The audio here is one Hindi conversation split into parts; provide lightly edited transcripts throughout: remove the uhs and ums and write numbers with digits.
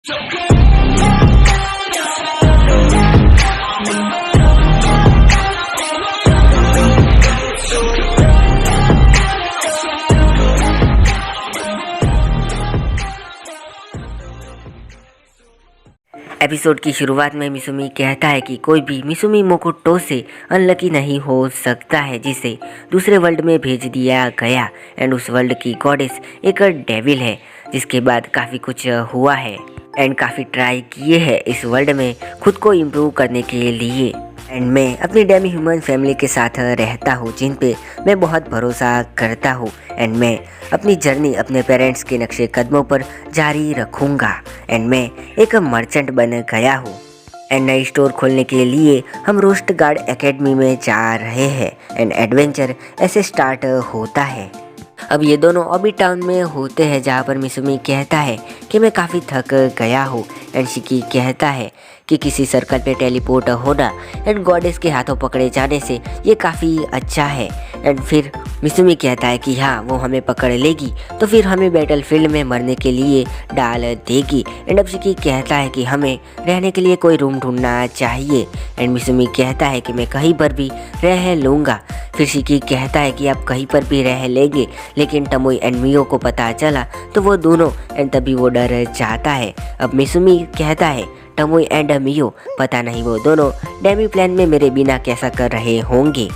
एपिसोड की शुरुआत में मिसुमी कहता है कि कोई भी मिसुमी मोकोटो से अनलकी नहीं हो सकता है, जिसे दूसरे वर्ल्ड में भेज दिया गया। एंड उस वर्ल्ड की गॉडेस एक डेविल है। जिसके बाद काफ़ी कुछ हुआ है एंड काफ़ी ट्राई किए हैं इस वर्ल्ड में खुद को इम्प्रूव करने के लिए। एंड मैं अपनी डेमी ह्यूमन फैमिली के साथ रहता हूँ, जिन पे मैं बहुत भरोसा करता हूँ। एंड मैं अपनी जर्नी अपने पेरेंट्स के नक्शे कदमों पर जारी रखूँगा। एंड मैं एक मर्चेंट बन गया हूँ। एंड नई स्टोर खोलने के लिए हम रोस्ट गार्ड एकेडमी में जा रहे हैं। एंड एडवेंचर ऐसे स्टार्ट होता है। अब ये दोनों ऑबी टाउन में होते हैं, जहाँ पर मिसुमी कहता है कि मैं काफ़ी थक गया हूँ। एंड शिकी कहता है कि किसी सर्कल पे टेलीपोर्ट होना एंड गॉडेस के हाथों पकड़े जाने से ये काफ़ी अच्छा है। एंड फिर मिसुमी कहता है कि हाँ, वो हमें पकड़ लेगी तो फिर हमें बैटलफील्ड में मरने के लिए डाल देगी। एंड अब शिकी कहता है कि हमें रहने के लिए कोई रूम ढूंढना चाहिए। एंड मिसुमी कहता है कि मैं कहीं पर भी रह लूँगा। फिर शिकी कहता है कि आप कहीं पर भी रह लेंगे, लेकिन टमोई एंड मियो को पता चला तो वो दोनों एंड तभी वो डर जाता है। अब मिसुमी कहता है टमोई एंड मियो, पता नहीं वो दोनों डेमी प्लान में मेरे बिना कैसा कर रहे होंगे।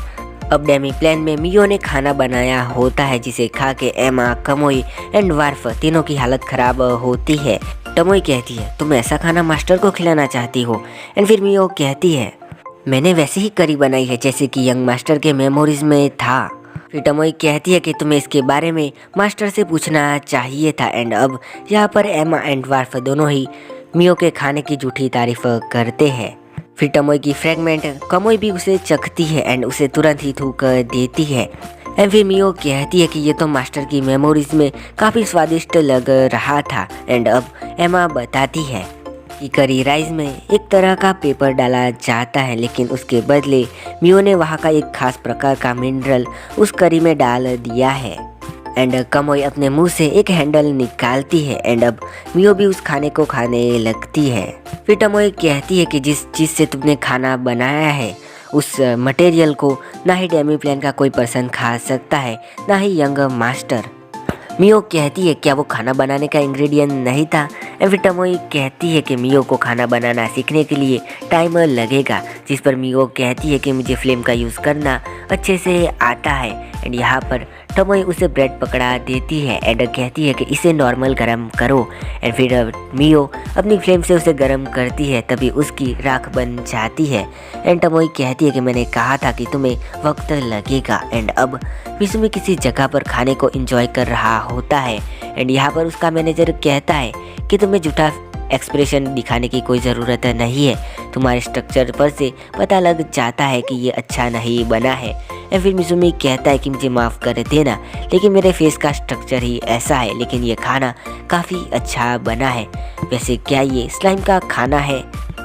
अब डेमी प्लान में मियो ने खाना बनाया होता है, जिसे खा के एमा, कमोई एंड वार्फ तीनों की हालत खराब होती है। टमोई कहती है तुम ऐसा खाना मास्टर को खिलाना चाहती हो। एंड फिर मियो कहती है मैंने वैसे ही करी बनाई है जैसे कि यंग मास्टर के मेमोरीज में था। फिर टमोई कहती है कि तुम्हें इसके बारे में मास्टर से पूछना चाहिए था। एंड अब यहाँ पर एमा एंड वार्फ दोनों ही मियो के खाने की झूठी तारीफ करते हैं। फिर टमोई की फ्रेगमेंट कमोई भी उसे चखती है एंड उसे तुरंत ही थूक देती है। एंड फिर मियो कहती है कि ये तो मास्टर की मेमोरीज में काफ़ी स्वादिष्ट लग रहा था। एंड अब एमा बताती है कि करी राइस में एक तरह का पेपर डाला जाता है, लेकिन उसके बदले मियो ने वहाँ का एक खास प्रकार का मिनरल उस करी में डाल दिया है। एंड कमोई अपने मुंह से एक हैंडल निकालती है। एंड अब मियो भी उस खाने को खाने लगती है। फिर टमोई कहती है कि जिस चीज़ से तुमने खाना बनाया है उस मटेरियल को ना ही डेमी प्लान का कोई पर्सन खा सकता है, ना ही यंग मास्टर। मियो कहती है क्या वो खाना बनाने का इंग्रेडिएंट नहीं था। एंड फिर टमोई कहती है कि मियो को खाना बनाना सीखने के लिए टाइम लगेगा, जिस पर मियो कहती है कि मुझे फ्लेम का यूज़ करना अच्छे से आता है। एंड यहाँ पर टमोई उसे ब्रेड पकड़ा देती है एंड कहती है कि इसे नॉर्मल गरम करो। एंड फिर मियो अपनी फ्लेम से उसे गरम करती है, तभी उसकी राख बन जाती है। एंड टमोई कहती है कि मैंने कहा था कि तुम्हें वक्त लगेगा। एंड अब मिसुमी किसी जगह पर खाने को एंजॉय कर रहा होता है। एंड यहाँ पर उसका मैनेजर कहता है कि तुम्हें झूठा एक्सप्रेशन दिखाने की कोई ज़रूरत नहीं है, तुम्हारे स्ट्रक्चर पर से पता लग जाता है कि ये अच्छा नहीं बना है। एंड फिर मिसुमी कहता है कि मुझे माफ़ कर देना, लेकिन मेरे फेस का स्ट्रक्चर ही ऐसा है, लेकिन ये खाना काफ़ी अच्छा बना है। वैसे क्या ये स्लाइम का खाना है?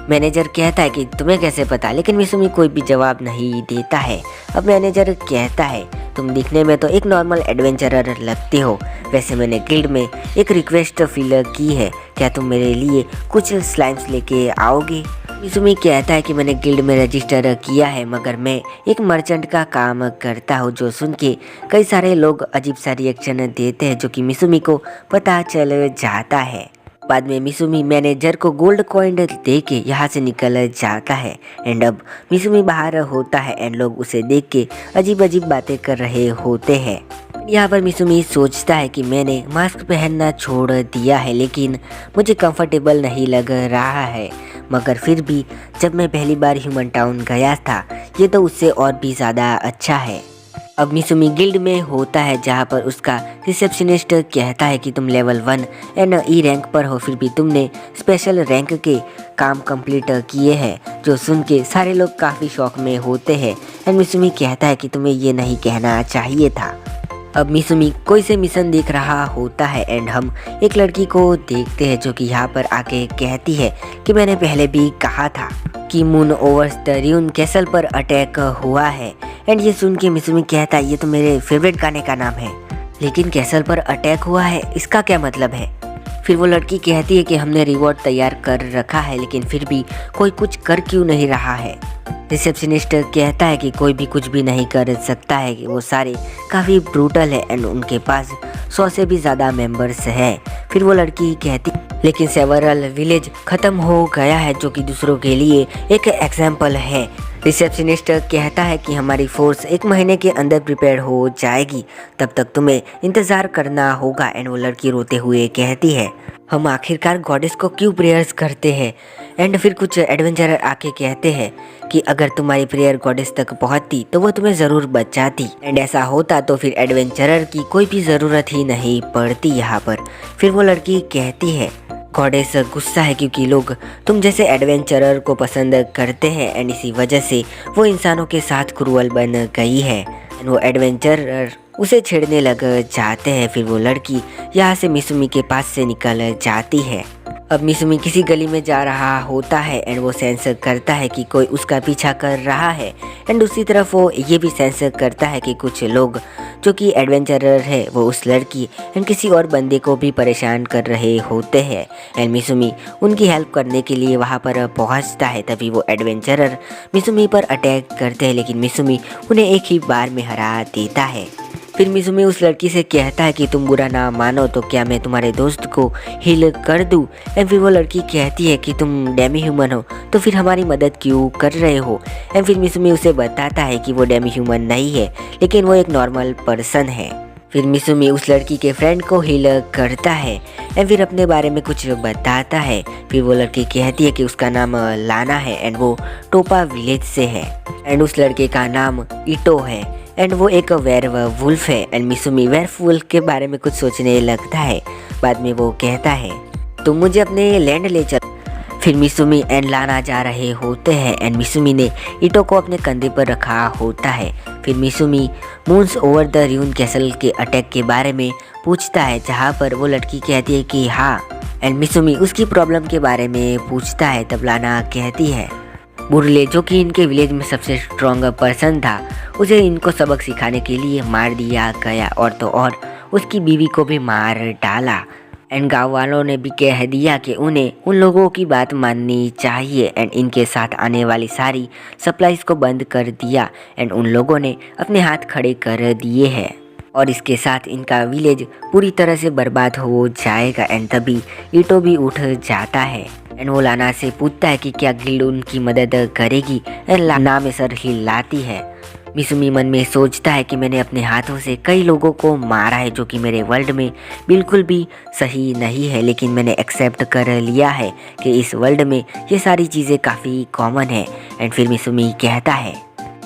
मैनेजर कहता है कि तुम्हें कैसे पता, लेकिन मिसुमी कोई भी जवाब नहीं देता है। अब मैनेजर कहता है तुम दिखने में तो एक नॉर्मल एडवेंचरर लगते हो, वैसे मैंने गिल्ड में एक रिक्वेस्ट फिल की है, क्या तुम मेरे लिए कुछ स्लाइम्स लेके आओगे? मिसुमी कहता है कि मैंने गिल्ड में रजिस्टर किया है, मगर मैं एक मर्चेंट का काम करता हूँ। जो सुन के कई सारे लोग अजीब सा रिएक्शन देते हैं, जो कि मिसुमी को पता चल जाता है। बाद में मिसुमी मैनेजर को गोल्ड कॉइन दे के यहाँ से निकल जाता है। एंड अब मिसुमी बाहर होता है एंड लोग उसे देख के अजीब अजीब बातें कर रहे होते हैं। यहाँ पर मिसुमी सोचता है कि मैंने मास्क पहनना छोड़ दिया है, लेकिन मुझे कंफर्टेबल नहीं लग रहा है। मगर फिर भी जब मैं पहली बार ह्यूमन टाउन गया था, ये तो उससे और भी ज़्यादा अच्छा है। अब मिसुमी गिल्ड में होता है, जहाँ पर उसका रिसेप्शनिस्ट कहता है कि तुम लेवल 1 एंड ई रैंक पर हो, फिर भी तुमने स्पेशल रैंक के काम कंप्लीट किए हैं। जो सुन के सारे लोग काफ़ी शौक में होते हैं। एंड मिसुमी कहता है कि तुम्हें ये नहीं कहना चाहिए था। अब मिसुमी कोई से मिशन देख रहा होता है एंड हम एक लड़की को देखते हैं, जो कि यहाँ पर आके कहती है कि मैंने पहले भी कहा था कि moon overs the Ryune castle पर अटैक हुआ है। एंड ये सुन के मिसुमी कहता है ये तो मेरे फेवरेट गाने का नाम है, लेकिन कैसल पर अटैक हुआ है, इसका क्या मतलब है? फिर वो लड़की कहती है कि हमने रिवॉर्ड तैयार कर रखा है लेकिन फिर भी कोई कुछ कर क्यों नहीं रहा है। रिसेप्शनिस्ट कहता है कि कोई भी कुछ भी नहीं कर सकता है, कि वो सारे काफ़ी ब्रूटल है एंड उनके पास 100 से भी ज़्यादा मेंबर्स है। फिर वो लड़की कहती लेकिन सेवरल विलेज ख़त्म हो गया है जो कि दूसरों के लिए एक एग्जाम्पल है। रिसेप्शनिस्ट कहता है कि हमारी फोर्स 1 महीने के अंदर प्रिपेयर हो जाएगी, तब तक तुम्हें इंतज़ार करना होगा। एंड वो लड़की रोते हुए कहती है हम आखिरकार गॉडेस को क्यों प्रेयर्स करते हैं। एंड फिर कुछ एडवेंचरर आके कहते हैं कि अगर तुम्हारी प्रेयर गॉडेस तक पहुंचती तो वो तुम्हें ज़रूर बचाती। एंड ऐसा होता तो फिर एडवेंचरर की कोई भी ज़रूरत ही नहीं पड़ती यहाँ पर। फिर वो लड़की कहती है गॉडेस गुस्सा है क्योंकि लोग तुम जैसे एडवेंचरर को पसंद करते हैं एंड इसी वजह से वो इंसानों के साथ क्रूअल बन गई है। एंड वो एडवेंचरर उसे छेड़ने लग जाते हैं। फिर वो लड़की यहाँ से मिसुमी के पास से निकल जाती है। अब मिसुमी किसी गली में जा रहा होता है एंड वो सेंस करता है कि कोई उसका पीछा कर रहा है। एंड दूसरी तरफ वो ये भी सेंस करता है कि कुछ लोग जो कि एडवेंचरर है वो उस लड़की एंड किसी और बंदे को भी परेशान कर रहे होते हैं। एंड मिसुमी उनकी हेल्प करने के लिए वहाँ पर पहुँचता है। तभी वो एडवेंचरर मिसुमी पर अटैक करते हैं लेकिन मिसुमी उन्हें एक ही बार में हरा देता है। फिर मिसुमी उस लड़की से कहता है कि तुम बुरा ना मानो तो क्या मैं तुम्हारे दोस्त को हील कर दूं। एंड फिर वो लड़की कहती है कि तुम डेमी ह्यूमन हो तो फिर हमारी मदद क्यों कर रहे हो। एंड फिर मिसुमी उसे बताता है कि वो डेमी ह्यूमन नहीं है लेकिन वो एक नॉर्मल पर्सन है। फिर मिसुमी उस लड़की के फ्रेंड को हील करता है एंड फिर अपने बारे में कुछ बताता है। फिर वो लड़की कहती है कि उसका नाम लाना है एंड वो टोपा विलेज से है एंड उस लड़के का नाम इटो है एंड वो एक वेयरवुल्फ है। एंड मिसुमी वेयरवुल्फ के बारे में कुछ सोचने लगता है। बाद में वो कहता है तुम मुझे अपने लैंड ले चल। फिर मिसुमी एंड लाना जा रहे होते हैं एंड मिसुमी ने इटो को अपने कंधे पर रखा होता है। फिर Misumi moons over the Ryune castle के अटैक के बारे में पूछता है जहाँ पर वो लड़की कहती है कि हाँ। एंड मिसुमी उसकी प्रॉब्लम के बारे में पूछता है। तब लाना कहती है बुरले जो कि इनके विलेज में सबसे स्ट्रॉन्ग पर्सन था उसे इनको सबक सिखाने के लिए मार दिया गया और तो और उसकी बीवी को भी मार डाला। एंड गाँव वालों ने भी कह दिया कि उन्हें उन लोगों की बात माननी चाहिए एंड इनके साथ आने वाली सारी सप्लाईज को बंद कर दिया। एंड उन लोगों ने अपने हाथ खड़े कर दिए हैं और इसके साथ इनका विलेज पूरी तरह से बर्बाद हो जाएगा। एंड तभी इटो भी उठ जाता है एंड वो लाना से पूछता है कि क्या गिल्ड उनकी मदद करेगी। एंड लाना में सर हिलाती है। मिसुमी मन में सोचता है कि मैंने अपने हाथों से कई लोगों को मारा है जो कि मेरे वर्ल्ड में बिल्कुल भी सही नहीं है, लेकिन मैंने एक्सेप्ट कर लिया है कि इस वर्ल्ड में ये सारी चीज़ें काफ़ी कॉमन है। एंड फिर मिसुमी कहता है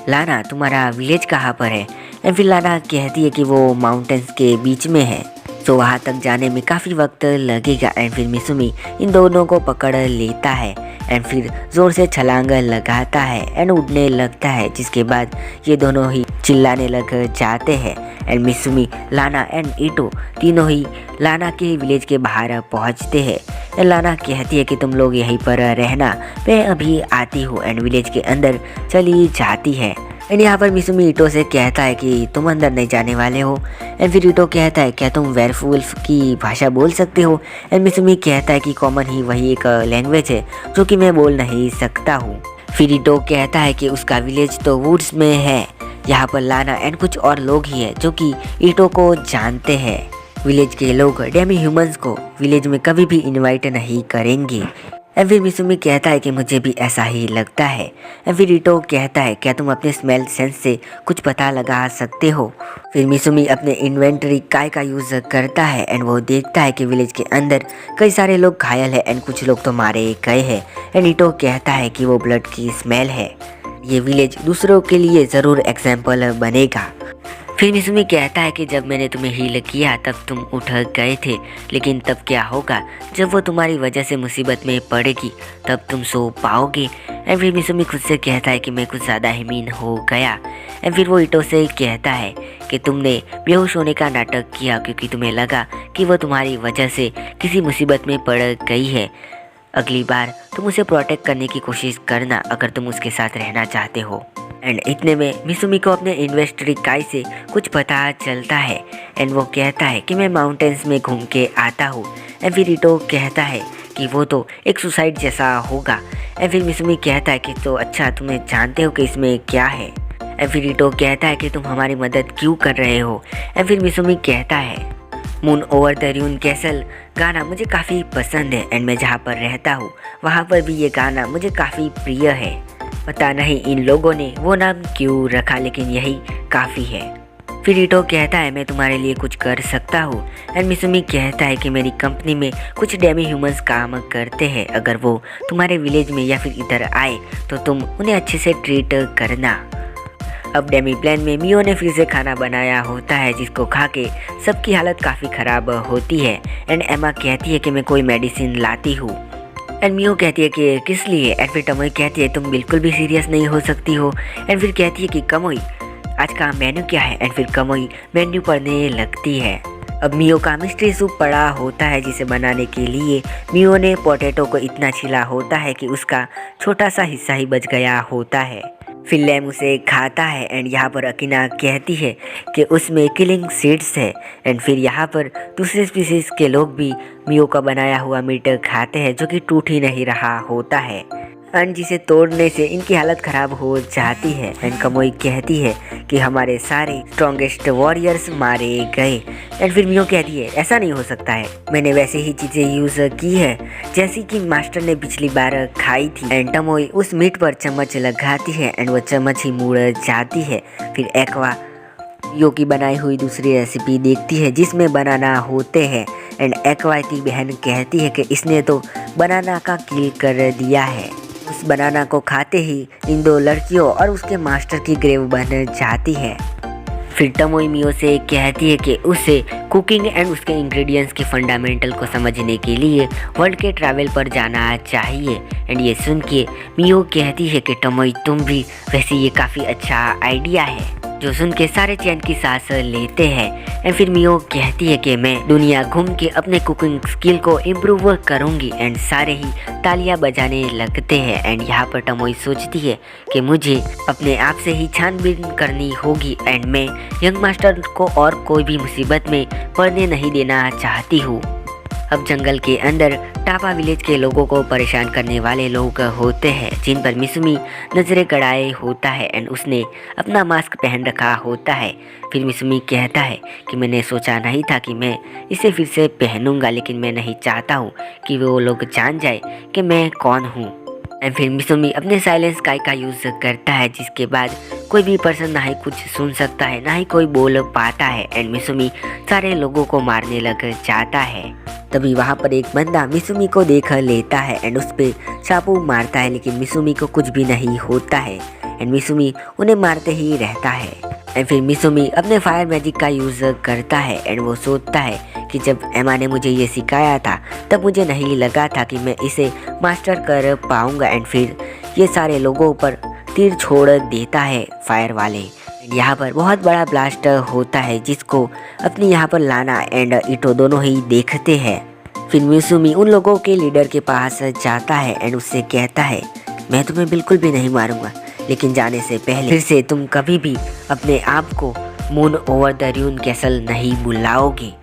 लाना तुम्हारा विलेज कहाँ पर है। एंड फिर लाना कहती है कि वो माउंटेन्स के बीच में है तो वहाँ तक जाने में काफ़ी वक्त लगेगा। एंड फिर मिसुमी इन दोनों को पकड़ लेता है एंड फिर ज़ोर से छलांग लगाता है एंड उड़ने लगता है, जिसके बाद ये दोनों ही चिल्लाने लग जाते हैं। एंड मिसुमी, लाना एंड इटो तीनों ही लाना के विलेज के बाहर पहुंचते हैं। एंड लाना कहती है कि तुम लोग यहीं पर रहना, मैं अभी आती हूँ। एंड विलेज के अंदर चली जाती है। एंड यहाँ पर मिसुमी इटो से कहता है कि तुम अंदर नहीं जाने वाले हो। एंड फिर इटो कहता है क्या तुम वेयरवुल्फ की भाषा बोल सकते हो। एंड मिसुमी कहता है कि कॉमन ही वही एक लैंग्वेज है जो कि मैं बोल नहीं सकता हूँ। फिर इटो कहता है कि उसका विलेज तो वुड्स में है। यहाँ पर लाना एंड कुछ और लोग ही है जो कि इटो को जानते हैं। विलेज के लोग डेमी ह्यूमंस को विलेज में कभी भी इनवाइट नहीं करेंगे। एंड फिर मिसुमी कहता है कि मुझे भी ऐसा ही लगता है। एंड फिर इटो कहता है क्या तुम अपने स्मेल सेंस से कुछ पता लगा सकते हो। फिर मिसुमी अपने इन्वेंटरी काय का यूज़ करता है एंड वो देखता है कि विलेज के अंदर कई सारे लोग घायल हैं एंड कुछ लोग तो मारे गए हैं। एंड इटो कहता है कि वो ब्लड की स्मेल है, ये विलेज दूसरों के लिए ज़रूर एग्जाम्पल बनेगा। फिर मिसुमी कहता है कि जब मैंने तुम्हें हील किया तब तुम उठ गए थे, लेकिन तब क्या होगा जब वो तुम्हारी वजह से मुसीबत में पड़ेगी, तब तुम सो पाओगे। एंड फिर मिसुमी खुद से कहता है कि मैं कुछ ज़्यादा हीमीन हो गया। एंड फिर वो इटो से कहता है कि तुमने बेहोश होने का नाटक किया क्योंकि तुम्हें लगा कि वो तुम्हारी वजह से किसी मुसीबत में पड़ गई है। अगली बार तुम उसे प्रोटेक्ट करने की कोशिश करना अगर तुम उसके साथ रहना चाहते हो। एंड इतने में मिसुमी को अपने इन्वेस्टर काई से कुछ पता चलता है एंड वो कहता है कि मैं माउंटेन्स में घूम के आता हूँ। एंड फिर इटो कहता है कि वो तो एक सुसाइड जैसा होगा। एंड फिर मिसुमी कहता है कि तो अच्छा तुम्हें जानते हो कि इसमें क्या है। एंड फिर इटो कहता है कि तुम हमारी मदद क्यों कर रहे हो। एंड फिर मिसुमी कहता है moon over the Ryune castle गाना मुझे काफ़ी पसंद है एंड मैं जहाँ पर रहता हूँ वहाँ पर भी ये गाना मुझे काफ़ी प्रिय है। पता नहीं इन लोगों ने वो नाम क्यों रखा, लेकिन यही काफ़ी है। फिर इटो कहता है मैं तुम्हारे लिए कुछ कर सकता हूँ। एंड मिसुमी कहता है कि मेरी कंपनी में कुछ डेमी ह्यूमंस काम करते हैं, अगर वो तुम्हारे विलेज में या फिर इधर आए तो तुम उन्हें अच्छे से ट्रीट करना। अब डेमी प्लान में मियो ने फिर से खाना बनाया होता है जिसको खा के सबकी हालत काफ़ी ख़राब होती है। एंड एमा कहती है कि मैं कोई मेडिसिन लाती हूँ। एंड मियो कहती है कि किस लिए। एंड फिर टमोई कहती है तुम बिल्कुल भी सीरियस नहीं हो सकती हो। एंड फिर कहती है कि कमोई आज का मेन्यू क्या है। एंड फिर कमोई मेन्यू पढ़ने लगती है। अब मियो का मिस्ट्री सूप पड़ा होता है जिसे बनाने के लिए मियो ने पोटैटो को इतना छिला होता है कि उसका छोटा सा हिस्सा ही बच गया होता है। फिर लैम उसे खाता है एंड यहाँ पर अकीना कहती है कि उसमें किलिंग सीड्स है। एंड फिर यहाँ पर दूसरे स्पीसीज के लोग भी मियो का बनाया हुआ मीट खाते हैं जो कि टूट ही नहीं रहा होता है एंड जिसे तोड़ने से इनकी हालत ख़राब हो जाती है। एंड कमोई कहती है कि हमारे सारे स्ट्रॉन्गेस्ट वॉरियर्स मारे गए। एंड फिर मियो कहती है ऐसा नहीं हो सकता है, मैंने वैसे ही चीज़ें यूज़ की है जैसी कि मास्टर ने पिछली बार खाई थी। एंड टमोई उस मीट पर चम्मच लगाती है एंड वो चम्मच ही मुड़ जाती है। फिर एक्वा मियो की बनाई हुई दूसरी रेसिपी देखती है जिसमें बनाना होते हैं। एंड एक्वा की बहन कहती है कि इसने तो बनाना का किल कर दिया है। उस बनाना को खाते ही इन दो लड़कियों और उसके मास्टर की ग्रेव बन जाती है। फिर टमोई मियो से कहती है कि उसे कुकिंग एंड उसके इंग्रेडिएंट्स के फंडामेंटल को समझने के लिए वर्ल्ड के ट्रैवल पर जाना चाहिए। एंड ये सुन के मियो कहती है कि टमोई तुम भी वैसे ये काफ़ी अच्छा आइडिया है, जो सुन के सारे चैन की सांस लेते हैं। एंड फिर मियो कहती है कि मैं दुनिया घूम के अपने कुकिंग स्किल को इम्प्रूव करूंगी। एंड सारे ही तालियां बजाने लगते हैं। एंड यहाँ पर टमोई सोचती है कि मुझे अपने आप से ही छानबीन करनी होगी एंड मैं यंग मास्टर को और कोई भी मुसीबत में पड़ने नहीं देना चाहती हूँ। अब जंगल के अंदर टापा विलेज के लोगों को परेशान करने वाले लोग होते हैं जिन पर मिसुमी नजरें गड़ाए होता है एंड उसने अपना मास्क पहन रखा होता है। फिर मिसुमी कहता है कि मैंने सोचा नहीं था कि मैं इसे फिर से पहनूंगा, लेकिन मैं नहीं चाहता हूँ कि वो लोग जान जाए कि मैं कौन हूँ। एंड फिर मिसुमी अपने साइलेंस काई का यूज़ करता है जिसके बाद कोई भी पर्सन ना ही कुछ सुन सकता है ना ही कोई बोल पाता है। एंड मिसुमी सारे लोगों को मारने लग जाता है। तभी वहाँ पर एक बंदा मिसुमी को देख लेता है एंड उस पर चाकू मारता है, लेकिन मिसुमी को कुछ भी नहीं होता है एंड मिसुमी उन्हें मारते ही रहता है। एंड फिर मिसुमी अपने फायर मैजिक का यूज़ करता है एंड वो सोचता है कि जब एमा ने मुझे ये सिखाया था तब मुझे नहीं लगा था कि मैं इसे मास्टर कर पाऊँगा। एंड फिर ये सारे लोगों पर तीर छोड़ देता है फायर वाले। यहाँ पर बहुत बड़ा ब्लास्ट होता है जिसको अपनी यहाँ पर लाना एंड इटो दोनों ही देखते हैं। फिर मिसुमी उन लोगों के लीडर के पास जाता है एंड उससे कहता है मैं तुम्हें बिल्कुल भी नहीं मारूंगा, लेकिन जाने से पहले फिर से तुम कभी भी अपने आप को moon over the Ryune castle नहीं बुलाओगे।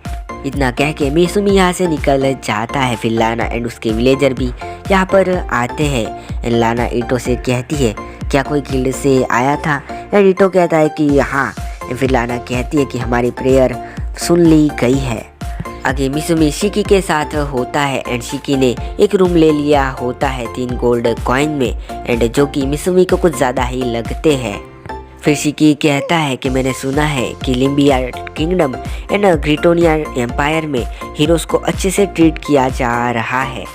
इतना कह के मिसुमी यहाँ से निकल जाता है। फिर लाना एंड उसके विलेजर भी यहाँ पर आते हैं एंड लाना इटो से कहती है क्या कोई गिल्ड से आया था। एंड इटो कहता है कि हाँ। फिर लाना कहती है कि हमारी प्रेयर सुन ली गई है। आगे मिसुमी शिकी के साथ होता है एंड शिकी ने एक रूम ले लिया होता है 3 गोल्ड कॉइन में एंड जो कि मिसुमी को कुछ ज़्यादा ही लगते हैं। फिर शिकी कहता है कि मैंने सुना है कि लिम्बिया किंगडम एंड ग्रिटोनिया एम्पायर में हीरोज़ को अच्छे से ट्रीट किया जा रहा है,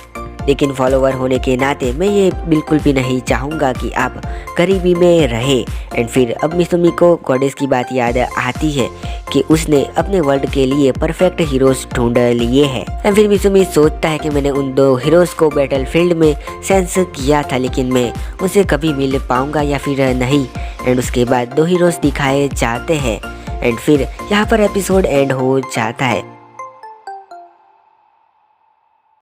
लेकिन फॉलोवर होने के नाते मैं ये बिल्कुल भी नहीं चाहूँगा कि आप गरीबी में रहे। एंड फिर अब मिसुमी को गॉडेस की बात याद आती है कि उसने अपने वर्ल्ड के लिए परफेक्ट हीरोज़ ढूंढ लिए हैं। एंड फिर मिसुमी सोचता है कि मैंने उन 2 हीरोज़ को बैटल फील्ड में सेंस किया था, लेकिन मैं उनसे कभी मिल पाऊँगा या फिर नहीं। एंड उसके बाद 2 हीरोज़ दिखाए जाते हैं एंड फिर यहाँ पर एपिसोड एंड हो जाता है।